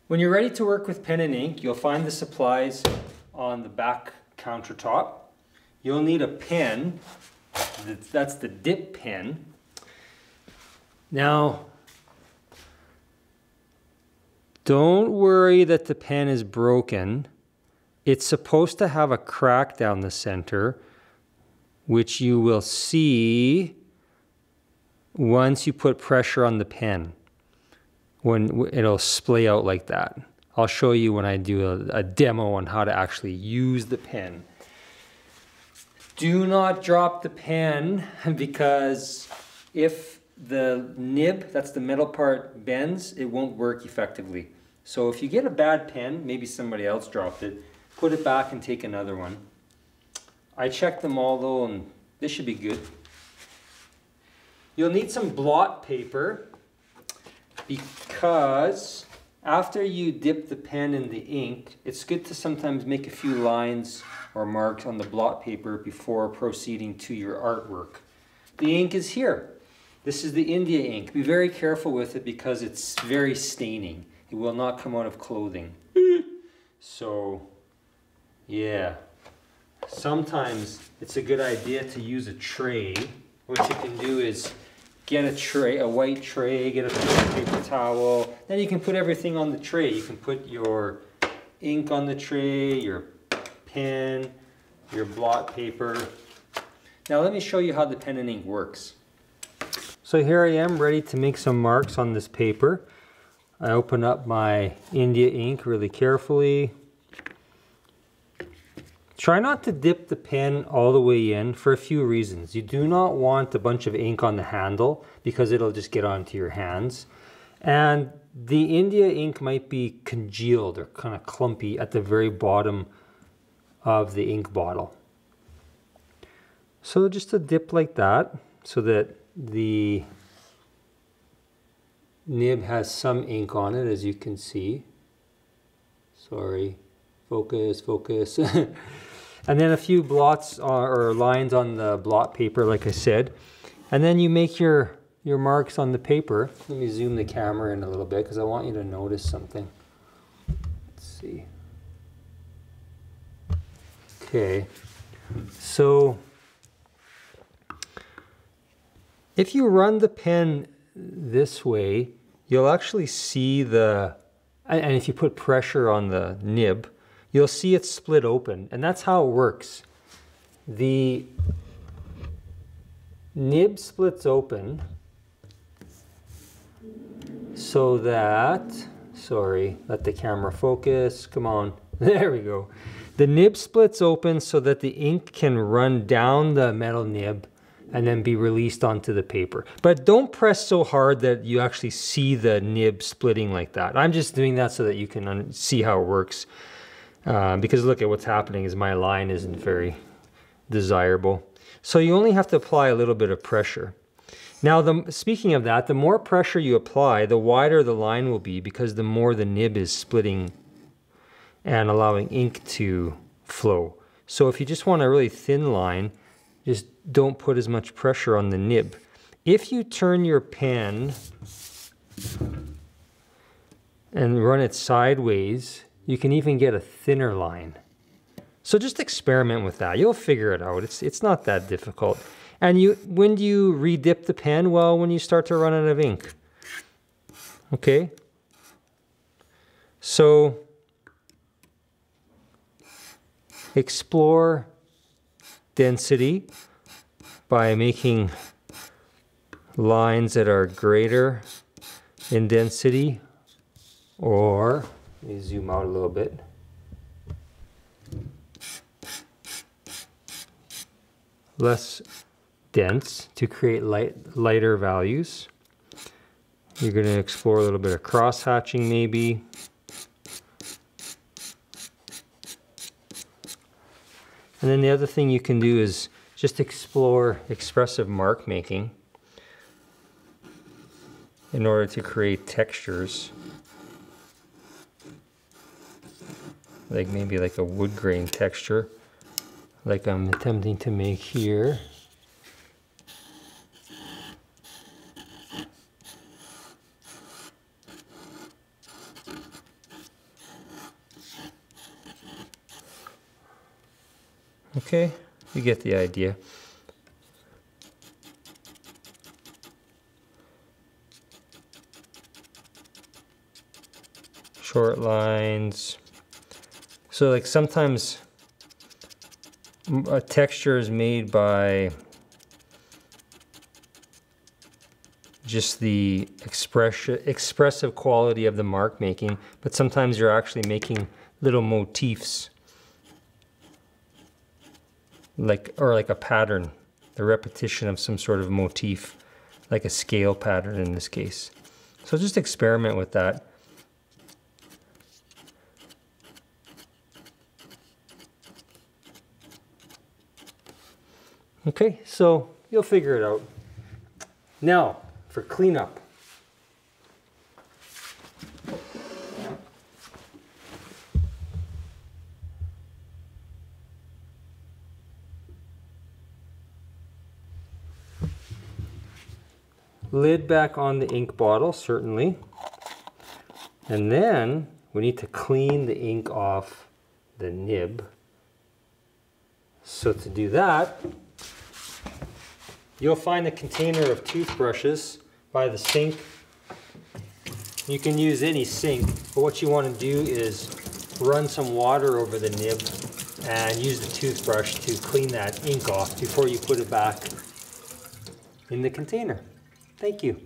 When you're ready to work with pen and ink, you'll find the supplies on the back countertop. You'll need a pen. That's the dip pen. Now, don't worry that the pen is broken. It's supposed to have a crack down the center, which you will see once you put pressure on the pen. When it'll splay out like that. I'll show you when I do a demo on how to actually use the pen. Do not drop the pen, because if the nib, that's the metal part, bends, it won't work effectively. So if you get a bad pen, maybe somebody else dropped it, put it back and take another one. I checked them all though, and this should be good. You'll need some blot paper, because after you dip the pen in the ink, it's good to sometimes make a few lines or marks on the blot paper before proceeding to your artwork. The ink is here. This is the India ink. Be very careful with it because it's very staining. It will not come out of clothing. So, yeah. Sometimes it's a good idea to use a tray. What you can do is get a tray, a white tray, get a paper towel. Then you can put everything on the tray. You can put your ink on the tray, your pen, your blot paper. Now let me show you how the pen and ink works. So here I am ready to make some marks on this paper. I open up my India ink really carefully. Try not to dip the pen all the way in for a few reasons. You do not want a bunch of ink on the handle because it'll just get onto your hands. And the India ink might be congealed or kind of clumpy at the very bottom of the ink bottle. So just a dip like that so that the nib has some ink on it, as you can see. Sorry, focus, focus. And then a few blots or lines on the blot paper, like I said. And then you make your marks on the paper. Let me zoom the camera in a little bit because I want you to notice something. Let's see. Okay, so if you run the pen this way, you'll actually see and if you put pressure on the nib, you'll see it split open, and that's how it works. The nib splits open so that, sorry, let the camera focus, come on, there we go. The nib splits open so that the ink can run down the metal nib and then be released onto the paper. But don't press so hard that you actually see the nib splitting like that. I'm just doing that so that you can see how it works. Because look at what's happening is my line isn't very desirable. So you only have to apply a little bit of pressure. Now, speaking of that, the more pressure you apply, the wider the line will be because the more the nib is splitting and allowing ink to flow. So if you just want a really thin line, just don't put as much pressure on the nib. If you turn your pen and run it sideways, you can even get a thinner line. So just experiment with that. You'll figure it out. It's not that difficult. And when do you re-dip the pen? Well, when you start to run out of ink. Okay? So explore density by making lines that are greater in density, or let me zoom out a little bit. Less dense to create lighter values. You're going to explore a little bit of cross-hatching maybe. And then the other thing you can do is just explore expressive mark making in order to create textures. Like maybe like a wood grain texture, like I'm attempting to make here. Okay, you get the idea. Short lines. So like sometimes a texture is made by just the expressive quality of the mark making, but sometimes you're actually making little motifs, like a pattern, the repetition of some sort of motif, like a scale pattern in this case. So just experiment with that. Okay, so you'll figure it out. Now, for cleanup. Lid back on the ink bottle, certainly. And then we need to clean the ink off the nib. So to do that, you'll find a container of toothbrushes by the sink. You can use any sink, but what you want to do is run some water over the nib and use the toothbrush to clean that ink off before you put it back in the container. Thank you.